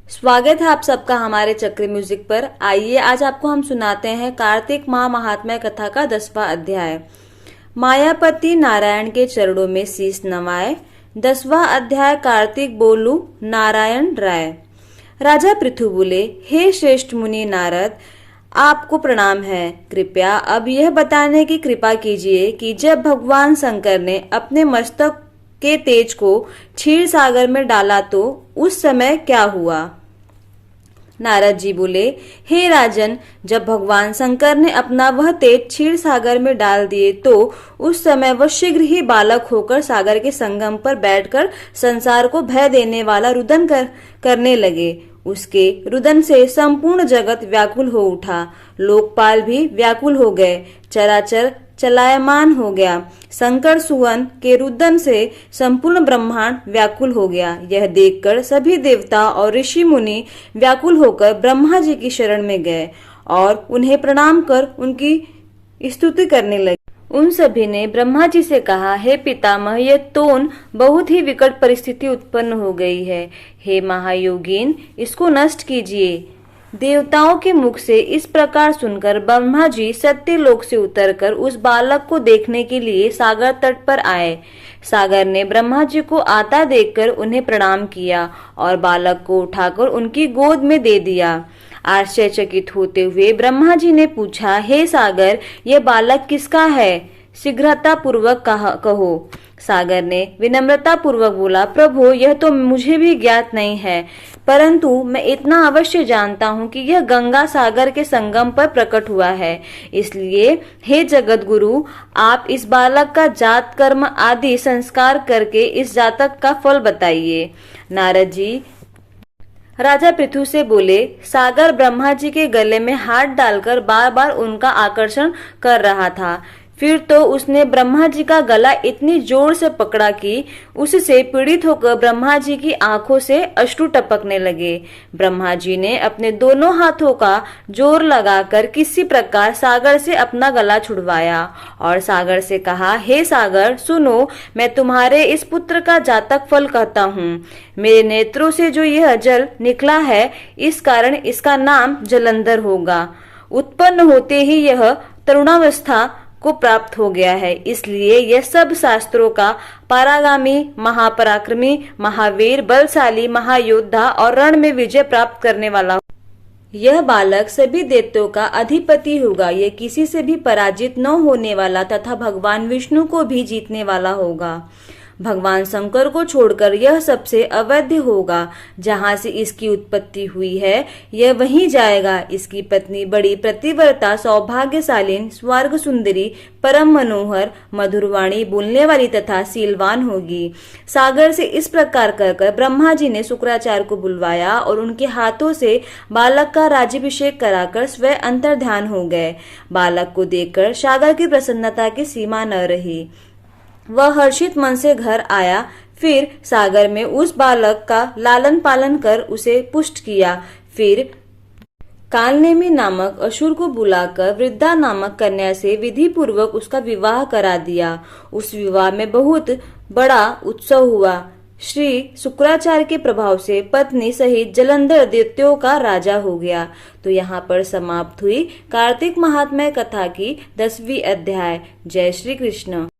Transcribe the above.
स्वागत है आप सबका हमारे चक्र म्यूजिक पर। आइए आज आपको हम सुनाते हैं कार्तिक माह महात्म्य कथा का 10वां अध्याय। मायापति नारायण के चरणों में शीश नवाए। 10वां अध्याय। कार्तिक बोलू नारायण राय। राजा पृथु बोले, हे श्रेष्ठ मुनि नारद, आपको प्रणाम है। कृपया अब यह बताने की कृपा कीजिए कि जब भगवान शंकर ने अपने मस्तक के तेज को क्षीर सागर में डाला तो उस समय क्या हुआ? नारद जी बोले, हे राजन, जब भगवान शंकर ने अपना वह तेज क्षीर सागर में डाल दिए तो उस समय वह शीघ्र ही बालक होकर सागर के संगम पर बैठकर संसार को भय देने वाला रुदन करने लगे। उसके रुदन से संपूर्ण जगत व्याकुल हो उठा। लोकपाल भी व्याकुल हो गए। चराचर चलायमान हो गया। शंकर सुवन के रुदन से संपूर्ण ब्रह्मांड व्याकुल हो गया। यह देखकर सभी देवता और ऋषि मुनि व्याकुल होकर ब्रह्मा जी की शरण में गए और उन्हें प्रणाम कर उनकी स्तुति करने लगे। उन सभी ने ब्रह्मा जी से कहा, हे पितामह, यह तोन बहुत ही विकट परिस्थिति उत्पन्न हो गई है। हे महायोगीन, इसको नष्ट कीजिए। देवताओं के मुख से इस प्रकार सुनकर ब्रह्मा जी सत्यलोक से उतरकर उस बालक को देखने के लिए सागर तट पर आए। सागर ने ब्रह्मा जी को आता देखकर उन्हें प्रणाम किया और बालक को उठाकर उनकी गोद में दे दिया। आश्चर्यचकित होते हुए ब्रह्मा जी ने पूछा, हे सागर, यह बालक किसका है? शीघ्रता पूर्वक कहो। सागर ने विनम्रता पूर्वक बोला, प्रभु, यह तो मुझे भी ज्ञात नहीं है, परंतु मैं इतना अवश्य जानता हूँ कि यह गंगा सागर के संगम पर प्रकट हुआ है। इसलिए हे जगत गुरु, आप इस बालक का जात कर्म आदि संस्कार करके इस जातक का फल बताइए। नारद जी राजा पृथु से बोले, सागर ब्रह्मा जी के गले में हाथ डालकर बार बार उनका आकर्षण कर रहा था। फिर तो उसने ब्रह्मा जी का गला इतनी जोर से पकड़ा कि उससे पीड़ित होकर ब्रह्मा जी की आंखों से अश्रु टपकने लगे। ब्रह्मा जी ने अपने दोनों हाथों का जोर लगाकर किसी प्रकार सागर से अपना गला छुड़वाया और सागर से कहा, हे सागर, सुनो, मैं तुम्हारे इस पुत्र का जातक फल कहता हूँ। मेरे नेत्रों से जो यह जल निकला है, इस कारण इसका नाम जलंधर होगा। उत्पन्न होते ही यह तरुणावस्था को प्राप्त हो गया है, इसलिए यह सब शास्त्रों का पारागामी, महापराक्रमी, महावीर, बलशाली, महायोद्धा और रण में विजय प्राप्त करने वाला। यह बालक सभी दैत्यों का अधिपति होगा। यह किसी से भी पराजित न होने वाला तथा भगवान विष्णु को भी जीतने वाला होगा। भगवान शंकर को छोड़कर यह सबसे अवैध होगा। जहाँ से इसकी उत्पत्ति हुई है, यह वहीं जाएगा। इसकी पत्नी बड़ी प्रतिव्रता, सौभाग्यशालीन, स्वर्ग सुंदरी, परम मनोहर, मधुरवाणी बोलने वाली तथा शीलवान होगी। सागर से इस प्रकार कहकर ब्रह्मा जी ने शुक्राचार्य को बुलवाया और उनके हाथों से बालक का राज्याभिषेक कराकर स्वयं अंतर्ध्यान हो गए। बालक को देखकर सागर की प्रसन्नता की सीमा न रही। वह हर्षित मन से घर आया। फिर सागर में उस बालक का लालन पालन कर उसे पुष्ट किया। फिर कालनेमी नामक असुर को बुलाकर वृद्धा नामक कन्या से विधि पूर्वक उसका विवाह करा दिया। उस विवाह में बहुत बड़ा उत्सव हुआ। श्री शुक्राचार्य के प्रभाव से पत्नी सहित जलंधर दैत्यों का राजा हो गया। तो यहाँ पर समाप्त हुई कार्तिक महात्म्य कथा की 10वीं अध्याय। जय श्री कृष्ण।